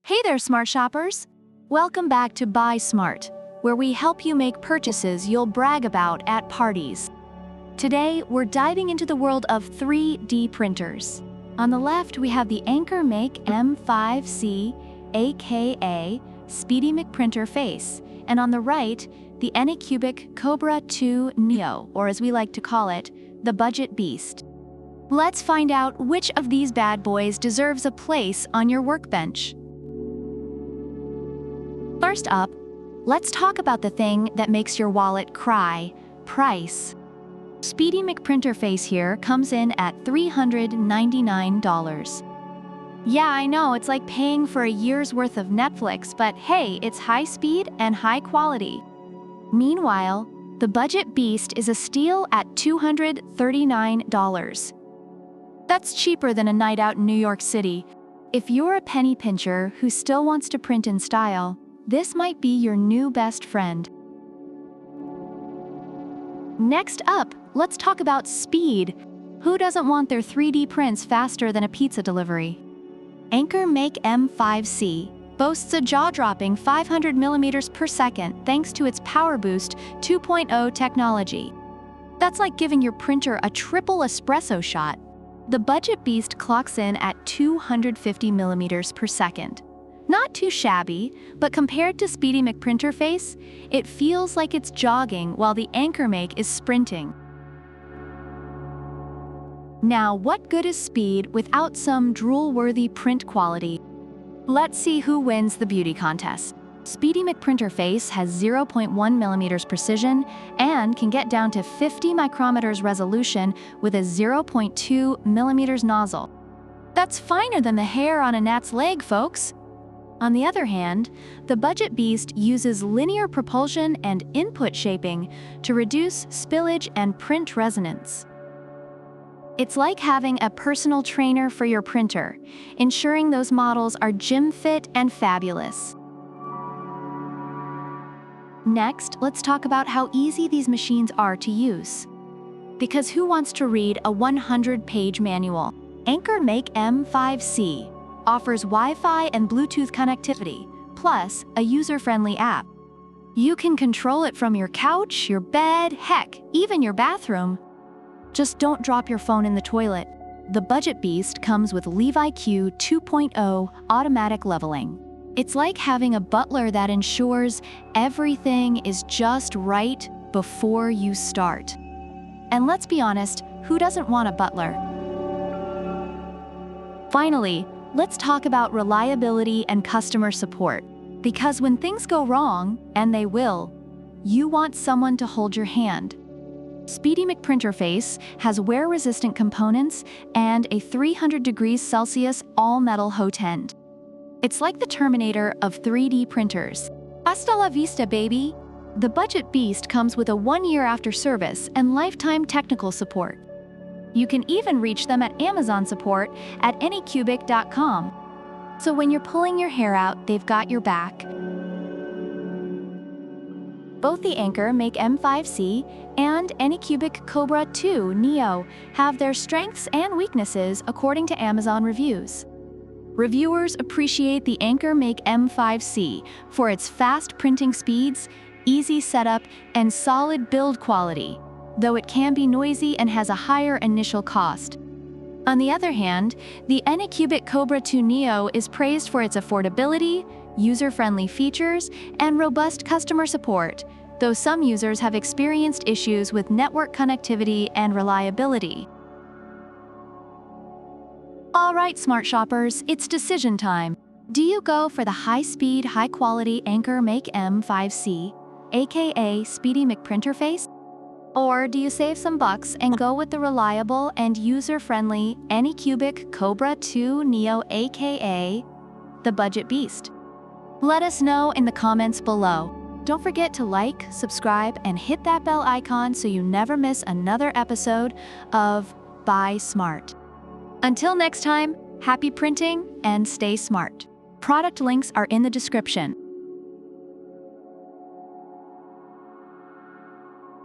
Hey there, smart shoppers! Welcome back to Buy Smart, where we help you make purchases you'll brag about at parties. Today, we're diving into the world of 3D printers. On the left, we have the AnkerMake M5C, aka Speedy McPrinter Face, and on the right, the Anycubic Kobra 2 Neo, or as we like to call it, the Budget Beast. Let's find out which of these bad boys deserves a place on your workbench. First up, let's talk about the thing that makes your wallet cry: price. Speedy McPrinter Face here comes in at $399. Yeah, I know, it's like paying for a year's worth of Netflix, but hey, it's high speed and high quality. Meanwhile, the Budget Beast is a steal at $239. That's cheaper than a night out in New York City. If you're a penny pincher who still wants to print in style, this might be your new best friend. Next up, let's talk about speed. Who doesn't want their 3D prints faster than a pizza delivery? AnkerMake M5C boasts a jaw-dropping 500 millimeters per second thanks to its Power Boost 2.0 technology. That's like giving your printer a triple espresso shot. The Budget Beast clocks in at 250 millimeters per second. Not too shabby, but compared to Speedy McPrinter Face, it feels like it's jogging while the AnkerMake is sprinting. Now, what good is speed without some drool-worthy print quality? Let's see who wins the beauty contest. Speedy McPrinter Face has 0.1 millimeters precision and can get down to 50 micrometers resolution with a 0.2 millimeters nozzle. That's finer than the hair on a gnat's leg, folks. On the other hand, the Budget Beast uses linear propulsion and input shaping to reduce spillage and print resonance. It's like having a personal trainer for your printer, ensuring those models are gym fit and fabulous. Next, let's talk about how easy these machines are to use. Because who wants to read a 100-page manual? AnkerMake M5C offers Wi-Fi and Bluetooth connectivity, plus a user-friendly app. You can control it from your couch, your bed, heck, even your bathroom. Just don't drop your phone in the toilet. The Budget Beast comes with LeviQ 2.0 automatic leveling. It's like having a butler that ensures everything is just right before you start. And let's be honest, who doesn't want a butler? Finally, let's talk about reliability and customer support. Because when things go wrong, and they will, you want someone to hold your hand. Speedy McPrinter Face has wear-resistant components and a 300 degrees Celsius all-metal hot end. It's like the Terminator of 3D printers. Hasta la vista, baby! The Budget Beast comes with a 1-year after service and lifetime technical support. You can even reach them at Amazon support at Anycubic.com. So when you're pulling your hair out, they've got your back. Both the AnkerMake M5C and Anycubic Kobra 2 Neo have their strengths and weaknesses according to Amazon reviews. Reviewers appreciate the AnkerMake M5C for its fast printing speeds, easy setup, and solid build quality, though it can be noisy and has a higher initial cost. On the other hand, the Anycubic Kobra 2 Neo is praised for its affordability, user-friendly features, and robust customer support, though some users have experienced issues with network connectivity and reliability. All right, smart shoppers, it's decision time. Do you go for the high-speed, high-quality AnkerMake M5C, aka Speedy McPrinter Face? Or do you save some bucks and go with the reliable and user-friendly Anycubic Kobra 2 Neo, aka the Budget Beast? Let us know in the comments below. Don't forget to like, subscribe, and hit that bell icon so you never miss another episode of Buy Smart. Until next time, happy printing and stay smart. Product links are in the description.